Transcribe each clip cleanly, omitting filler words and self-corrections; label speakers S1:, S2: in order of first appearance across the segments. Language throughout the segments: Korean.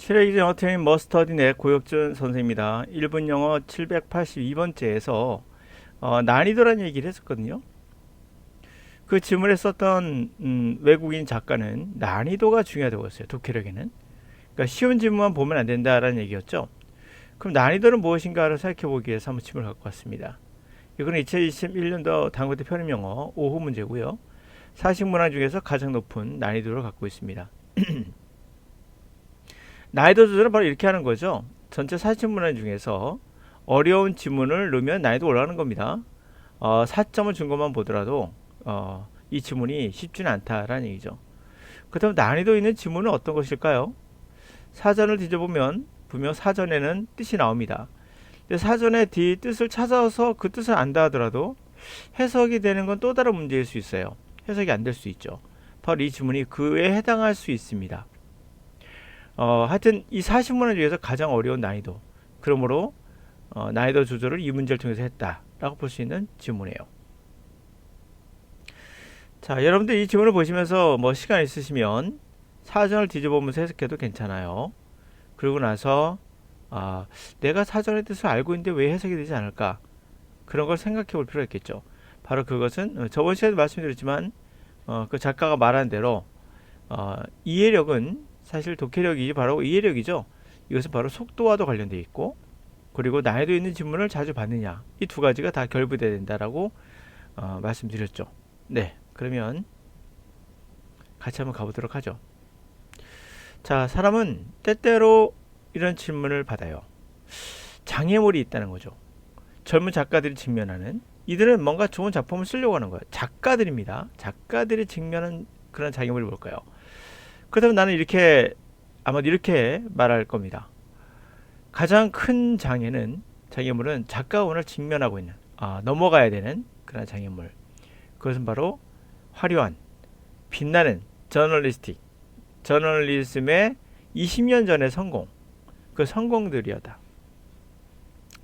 S1: 실외 영어 트레이닝 머스터디넷 고혁준 선생입니다. 1분 영어 782번째에서 난이도라는 얘기를 했었거든요. 그 질문에 썼던 외국인 작가는 난이도가 중요하다고 했어요. 독해력에는. 그러니까 쉬운 질문만 보면 안 된다라는 얘기였죠. 그럼 난이도는 무엇인가를 생각해 보기 위해서 한번 질문을 갖고 왔습니다. 이거는 2021년도 당구대 편입영어 5호 문제고요. 사식 문항 중에서 가장 높은 난이도를 갖고 있습니다. 난이도 조절은 바로 이렇게 하는 거죠. 전체 사식 문항 중에서 어려운 지문을 넣으면 난이도 올라가는 겁니다. 4점을 준 것만 보더라도 이 지문이 쉽지는 않다라는 얘기죠. 그렇다면 난이도 있는 지문은 어떤 것일까요? 사전을 뒤져보면 분명 사전에는 뜻이 나옵니다. 근데 사전의 뒤 뜻을 찾아서 그 뜻을 안다 하더라도 해석이 되는 건 또 다른 문제일 수 있어요. 해석이 안 될 수 있죠. 바로 이 지문이 그에 해당할 수 있습니다. 하여튼 이 40문항 중에서 가장 어려운 난이도. 그러므로 난이도 조절을 이 문제를 통해서 했다라고 볼 수 있는 지문이에요. 자, 여러분들 이 지문을 보시면서 뭐 시간 있으시면 사전을 뒤져보면서 해석해도 괜찮아요. 그러고 나서 내가 사전의 뜻을 알고 있는데 왜 해석이 되지 않을까? 그런 걸 생각해 볼 필요가 있겠죠. 바로 그것은 저번 시간에도 말씀드렸지만 그 작가가 말한 대로 이해력은 사실 독해력이 바로 이해력이죠. 이것은 바로 속도와도 관련되어 있고, 그리고 난이도 있는 질문을 자주 받느냐, 이 두 가지가 다 결부돼야 된다라고 말씀드렸죠. 네, 그러면 같이 한번 가보도록 하죠. 자, 사람은 때때로 이런 질문을 받아요. 장애물이 있다는 거죠. 젊은 작가들이 직면하는, 이들은 뭔가 좋은 작품을 쓰려고 하는 거예요. 작가들입니다. 작가들이 직면한 그런 장애물이 뭘까요? 그렇다면 나는 아마 이렇게 말할 겁니다. 가장 큰 장애물은 작가가 오늘 직면하고 있는, 넘어가야 되는 그런 장애물. 그것은 바로 화려한, 빛나는 저널리즘의 20년 전의 성공, 그 성공들이었다.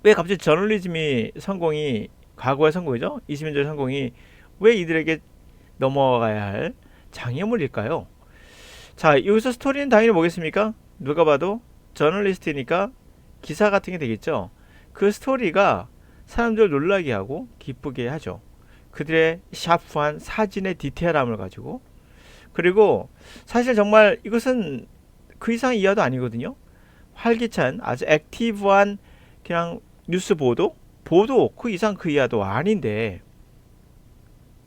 S1: 왜 갑자기 저널리즘이 성공이, 과거의 성공이죠? 20년 전의 성공이 왜 이들에게 넘어가야 할 장애물일까요? 자, 여기서 스토리는 당연히 뭐겠습니까? 누가 봐도 저널리스트니까 기사 같은 게 되겠죠. 그 스토리가 사람들을 놀라게 하고 기쁘게 하죠. 그들의 샤프한 사진의 디테일함을 가지고. 그리고 사실 정말 이것은 그 이상 이하도 아니거든요. 활기찬 아주 액티브한 그냥 뉴스 보도 그 이상 그 이하도 아닌데,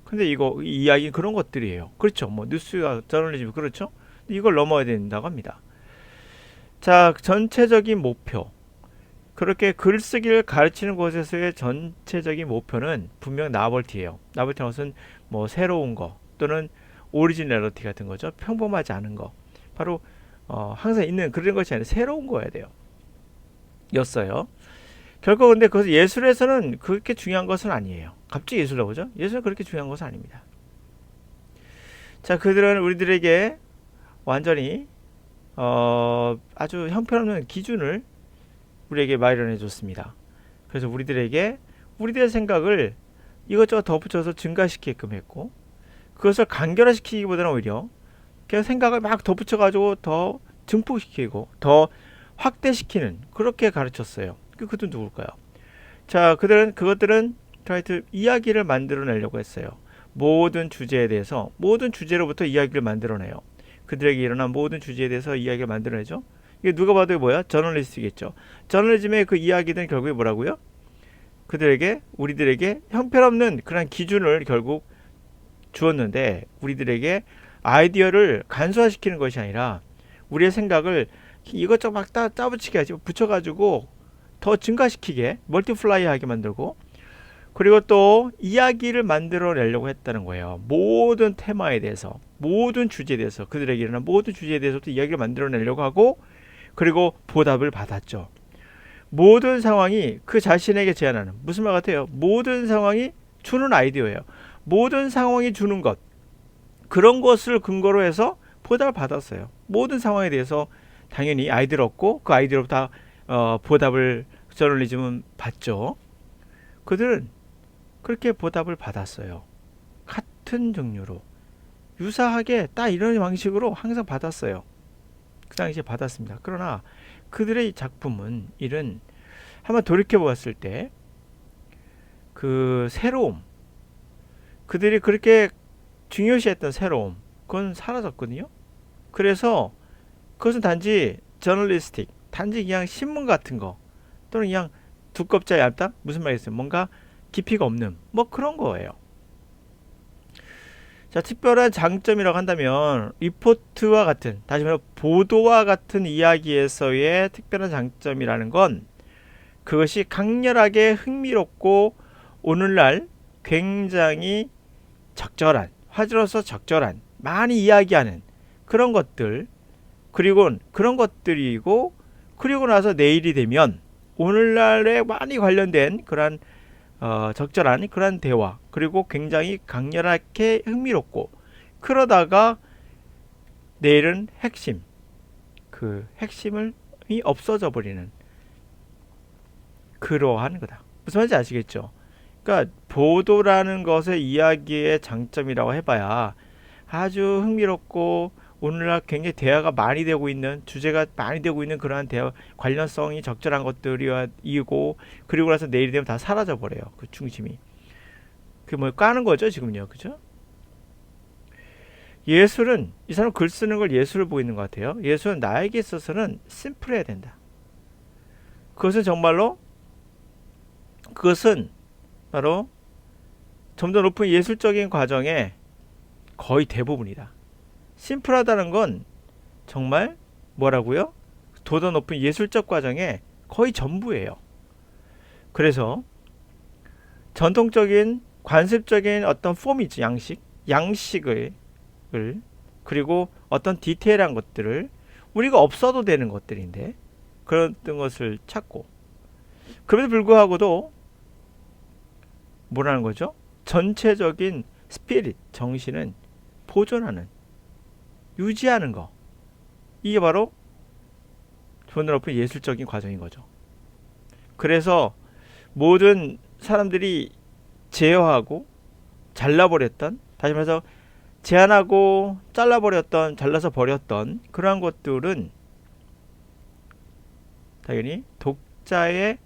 S1: 근데 이 이야기는 그런 것들이에요. 그렇죠. 뭐 뉴스가 저널리즘, 그렇죠. 이걸 넘어야 된다고 합니다. 자, 전체적인 목표. 그렇게 글쓰기를 가르치는 곳에서의 전체적인 목표는 분명 나벌티예요. 나벌티는 것은 뭐 새로운 거 또는 오리지널리티 같은 거죠. 평범하지 않은 거. 바로 항상 있는 그런 것이 아니라 새로운 거여야 돼요. 였어요. 결국 근데 그것은 예술에서는 그렇게 중요한 것은 아니에요. 갑자기 예술 나오죠? 예술은 그렇게 중요한 것은 아닙니다. 자, 그들은 우리들에게 완전히 아주 형편없는 기준을 우리에게 마련해 줬습니다. 그래서 우리들의 생각을 이것저것 덧붙여서 증가시키게끔 했고, 그것을 간결화시키기보다는 오히려 그냥 생각을 막 덧붙여가지고 더 증폭시키고 더 확대시키는, 그렇게 가르쳤어요. 그것도 누굴까요? 자, 그것들은 하여튼 이야기를 만들어내려고 했어요. 모든 주제로부터 이야기를 만들어내요. 그들에게 일어난 모든 주제에 대해서 이야기를 만들어내죠. 이게 누가 봐도 뭐야? 저널리스트겠죠. 저널리즘의 그 이야기는 결국에 뭐라고요? 우리들에게 형편없는 그런 기준을 결국 주었는데, 우리들에게 아이디어를 간소화시키는 것이 아니라 우리의 생각을 이것저것 막 짜붙이게 하지, 붙여가지고 더 증가시키게, 멀티플라이하게 만들고, 그리고 또 이야기를 만들어내려고 했다는 거예요. 모든 테마에 대해서, 모든 주제에 대해서, 그들에게 일어난 모든 주제에 대해서도 이야기를 만들어내려고 하고, 그리고 보답을 받았죠. 모든 상황이 그 자신에게 제안하는, 무슨 말 같아요? 모든 상황이 주는 아이디어예요. 모든 상황이 주는 것, 그런 것을 근거로 해서 보답을 받았어요. 모든 상황에 대해서 당연히 아이디어를 얻고 그 아이디어로부터 보답을 저널리즘은 받죠. 그들은 그렇게 보답을 받았어요. 같은 종류로 유사하게 딱 이런 방식으로 항상 받았어요. 그 당시에 받았습니다. 그러나 그들의 작품은 일은 한번 돌이켜 보았을 때 그 새로움, 그들이 그렇게 중요시했던 새로움, 그건 사라졌거든요. 그래서 그것은 단지 저널리스틱, 단지 그냥 신문 같은 거, 또는 그냥 두껍자 얇다? 무슨 말이겠어요? 뭔가 깊이가 없는 뭐 그런 거예요. 자, 특별한 장점이라고 한다면 리포트와 같은, 다시 말해 보도와 같은 이야기에서의 특별한 장점이라는 건 그것이 강렬하게 흥미롭고 오늘날 굉장히 적절한, 화제로서 적절한, 많이 이야기하는 그런 것들, 그리고 그런 것들이고, 그리고 나서 내일이 되면 오늘날에 많이 관련된 그런 적절한 그런 대화, 그리고 굉장히 강렬하게 흥미롭고, 그러다가 내일은 핵심, 그 핵심이 없어져 버리는 그러한 거다. 무슨 말인지 아시겠죠? 그러니까 보도라는 것의 이야기의 장점이라고 해봐야 아주 흥미롭고 오늘날 굉장히 대화가 많이 되고 있는, 주제가 많이 되고 있는 그러한 대화, 관련성이 적절한 것들이고, 그리고 나서 내일이 되면 다 사라져 버려요. 그 중심이. 그게 뭐 까는 거죠 지금요, 그죠? 예술은, 이 사람 글 쓰는 걸 예술을 보고 있는 것 같아요. 예술은 나에게 있어서는 심플해야 된다. 그것은 정말로, 그것은 바로 좀 더 높은 예술적인 과정의 거의 대부분이다. 심플하다는 건 정말 뭐라고요? 더 높은 예술적 과정의 거의 전부예요. 그래서 전통적인 관습적인 어떤 폼이지, 양식을, 그리고 어떤 디테일한 것들을 우리가 없어도 되는 것들인데 그런 것을 찾고, 그럼에도 불구하고도 뭐라는 거죠? 전체적인 스피릿, 정신은 보존하는, 유지하는 거. 이게 바로 좀 더 높은 예술적인 과정인 거죠. 그래서 모든 사람들이 제어하고 잘라버렸던, 다시 말해서 제한하고 잘라버렸던, 잘라서 버렸던 그러한 것들은 당연히 독자의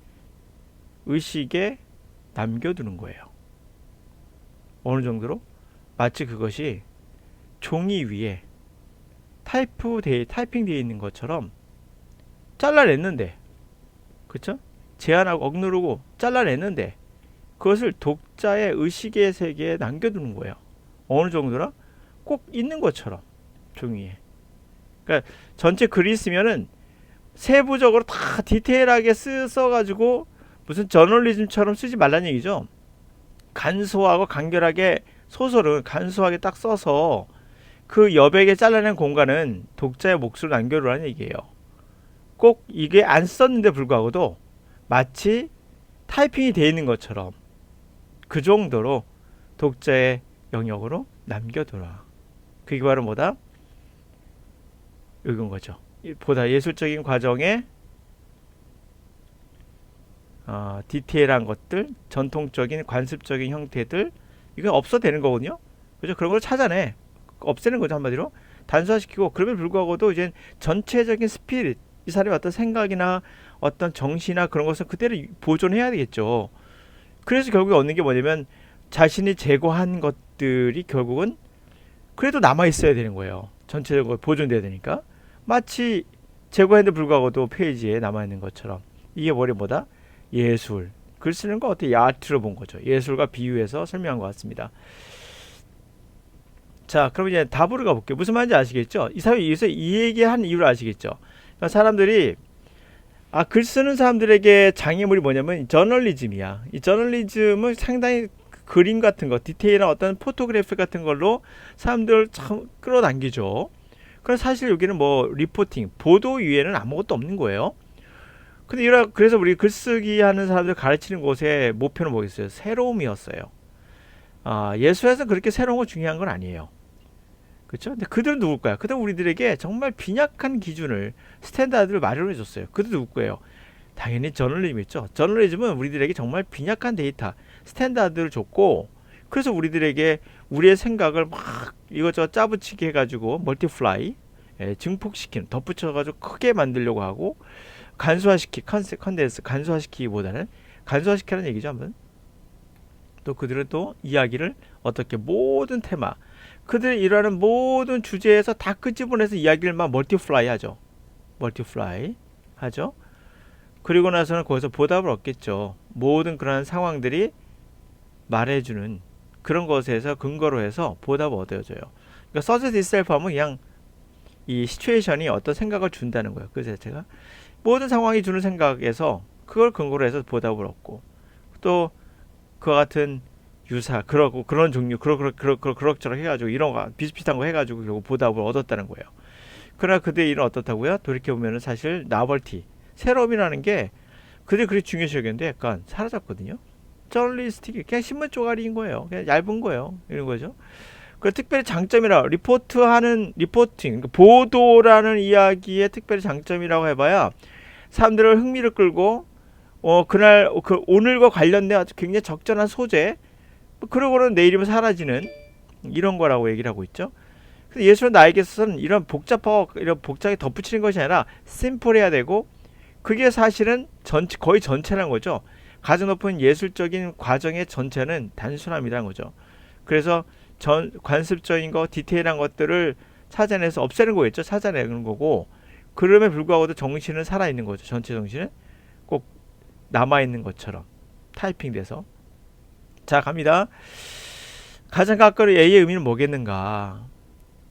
S1: 의식에 남겨두는 거예요. 어느 정도로? 마치 그것이 종이 위에 타이핑 되어 있는 것처럼 잘라냈는데, 그쵸? 제한하고 억누르고 잘라냈는데 그것을 독자의 의식의 세계에 남겨두는 거예요. 어느 정도나? 꼭 있는 것처럼 종이에. 그러니까 전체 글이 있으면은 세부적으로 다 디테일하게 써가지고 무슨 저널리즘처럼 쓰지 말라는 얘기죠. 간소하고 간결하게, 소설은 간소하게 딱 써서 그 여백에 잘라낸 공간은 독자의 몫을 남겨두라는 얘기예요. 꼭 이게 안 썼는데 불구하고도 마치 타이핑이 되어 있는 것처럼 그 정도로 독자의 영역으로 남겨두라. 그게 바로 뭐다? 이건 거죠. 보다 예술적인 과정에 디테일한 것들, 전통적인 관습적인 형태들, 이건 없어도 되는 거거든요. 그죠? 그런 걸 찾아내, 없애는 거죠, 한마디로. 단순화시키고, 그럼에도 불구하고도 이제 전체적인 스피릿, 이 사람의 어떤 생각이나 어떤 정신이나 그런 것을 그대로 보존해야 되겠죠. 그래서 결국에 얻는 게 뭐냐면 자신이 제거한 것들이 결국은 그래도 남아 있어야 되는 거예요. 전체적으로 보존돼야 되니까. 마치 제거했는데 불구하고도 페이지에 남아 있는 것처럼. 이게 뭐다? 예술. 글 쓰는 거 어떻게 아트로 본 거죠. 예술과 비유해서 설명한 것 같습니다. 자, 그럼 이제 답으로 가볼게요. 무슨 말인지 아시겠죠? 이 사람이 여기서 이 얘기한 이유를 아시겠죠? 그러니까 사람들이, 글 쓰는 사람들에게 장애물이 뭐냐면 저널리즘이야. 이 저널리즘은 상당히 그림 같은 거, 디테일한 어떤 포토그래피 같은 걸로 사람들을 참 끌어당기죠. 그래서 사실 여기는 뭐 리포팅, 보도 위에는 아무것도 없는 거예요. 근데 그래서 우리 글쓰기 하는 사람들 가르치는 곳의 목표는 뭐겠어요? 새로움이었어요. 예술에서 그렇게 새로운 거 중요한 건 아니에요. 그렇죠? 근데 그들은 누굴까요? 그들은 우리들에게 정말 빈약한 기준을, 스탠다드를 마련해 줬어요. 그들은 누구예요? 당연히 저널리즘이죠. 저널리즘은 우리들에게 정말 빈약한 데이터, 스탠다드를 줬고, 그래서 우리들에게 우리의 생각을 막 이것저것 짜붙이게 해가지고 멀티플라이, 증폭시키는, 덧붙여가지고 크게 만들려고 하고 컨덴스 간소화시키기보다는 간소화시키라는 얘기죠. 한번 또 그들은 또 이야기를 어떻게 모든 테마, 그들이 일하는 모든 주제에서 다 끄집어내서 이야기를 막 멀티플라이 하죠. 멀티플라이 하죠. 그리고 나서는 거기서 보답을 얻겠죠. 모든 그러한 상황들이 말해주는 그런 것에서 근거로 해서 보답을 얻어줘요. 그러니까 서제스 itself 하면 그냥 이 시츄에이션이 어떤 생각을 준다는 거예요. 그 자체가 모든 상황이 주는 생각에서 그걸 근거로 해서 보답을 얻고, 또 그와 같은 유사 그러고 그런 종류 그럭저럭 해가지고 이런 거 비슷비슷한 거 해가지고 결국 보답을 얻었다는 거예요. 그러나 그들의 일은 어떻다고요? 돌이켜보면 사실 나벌티, 새로움이라는 게 그들이 그렇게 중요시 여겼는데 약간 사라졌거든요. 저널리스틱이 그냥 신문 쪼가리인 거예요. 그냥 얇은 거예요. 이런 거죠. 그 특별히 장점이라 리포팅, 그러니까 보도라는 이야기의 특별히 장점이라고 해봐야 사람들을 흥미를 끌고 그날 오늘과 관련된 아주 굉장히 적절한 소재, 그러고는 내일이면 사라지는 이런 거라고 얘기를 하고 있죠. 그래서 예술은 나에게서는 이런 복잡하게 덧붙이는 것이 아니라 심플해야 되고, 그게 사실은 거의 전체라는 거죠. 가장 높은 예술적인 과정의 전체는 단순함이라는 거죠. 그래서 관습적인 거, 디테일한 것들을 찾아내서 없애는 거겠죠. 찾아내는 거고, 그럼에 불구하고도 정신은 살아있는 거죠. 전체 정신은 꼭 남아있는 것처럼 타이핑돼서. 자, 갑니다. 가장 가까운 A의 의미는 뭐겠는가?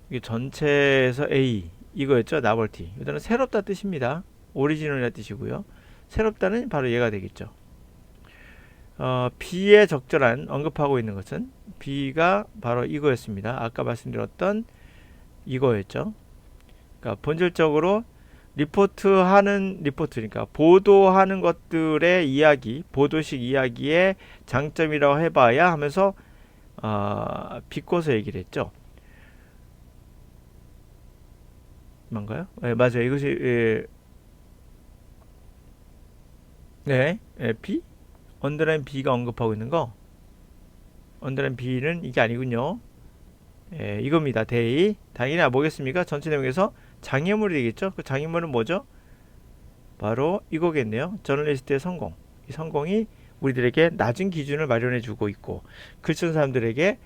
S1: 이게 전체에서 A 이거였죠. 나벌티. 이거는 새롭다 뜻입니다. 오리지널이라는 뜻이고요. 새롭다는 바로 얘가 되겠죠. B에 적절한 언급하고 있는 것은 B가 바로 이거였습니다. 아까 말씀드렸던 이거였죠. 그러니까 본질적으로 리포트니까 보도하는 것들의 이야기, 보도식 이야기의 장점이라고 해봐야 하면서 비꼬서 얘기를 했죠. 뭔가요? 네, 맞아요. 이것이 B? 언더라인 B가 언급하고 있는 거. 언더라인 B는 이게 아니군요. 이겁니다. 데이. 당연히 뭐겠습니까? 전체 내용에서 장애물이 되겠죠. 그 장애물은 뭐죠? 바로 이거겠네요. 저널리스트의 성공. 이 성공이 우리들에게 낮은 기준을 마련해 주고 있고, 글 쓰는 사람들에게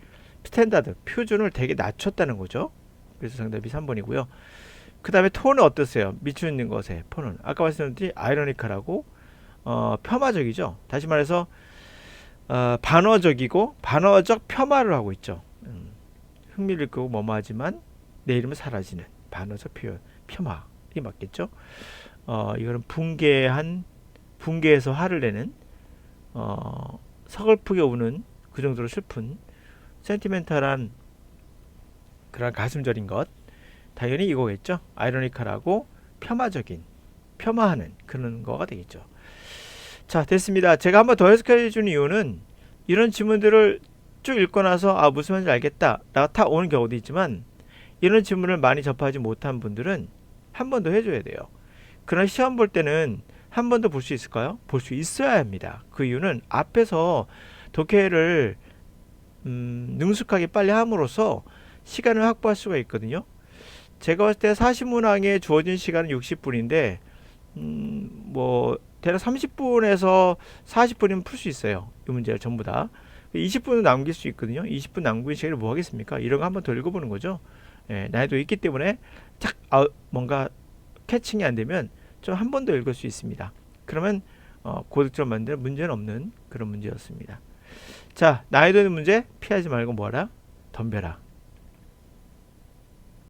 S1: 스탠다드, 표준을 되게 낮췄다는 거죠. 그래서 정답이 3번이고요. 그 다음에 톤은 어떠세요? 미추는 것의 톤은 아까 말씀드렸듯이 아이러니컬하고 폄하적이죠. 다시 말해서 반어적이고 반어적 폄하를 하고 있죠. 흥미를 끄고 뭐뭐하지만 내일이면 사라지는 반어적 표현, 폄하이 맞겠죠. 이거는 붕괴해서 화를 내는, 서글프게 우는 그 정도로 슬픈 센티멘탈한 그런 가슴저린 것, 당연히 이거겠죠. 아이러니컬하고 폄하하는 그런 거가 되겠죠. 자, 됐습니다. 제가 한번 더 해석해 준 이유는 이런 지문들을 쭉 읽고 나서 무슨 말인지 알겠다 라고 탁 오는 경우도 있지만, 이런 지문을 많이 접하지 못한 분들은 한 번 더 해줘야 돼요. 그러나 시험 볼 때는 한 번 더 볼 수 있을까요? 볼 수 있어야 합니다. 그 이유는 앞에서 독해를 능숙하게 빨리 함으로써 시간을 확보할 수가 있거든요. 제가 봤을 때 40문항에 주어진 시간은 60분인데 대략 30분에서 40분이면 풀 수 있어요. 이 문제를 전부 다. 20분은 남길 수 있거든요. 20분 남긴 시간을 뭐 하겠습니까? 이런 거 한번 더 읽어보는 거죠. 난이도 있기 때문에 뭔가 캐칭이 안 되면 좀 한 번 더 읽을 수 있습니다. 그러면 고득점 만드는 문제는 없는 그런 문제였습니다. 자, 난이도 있는 문제 피하지 말고 뭐하라? 덤벼라.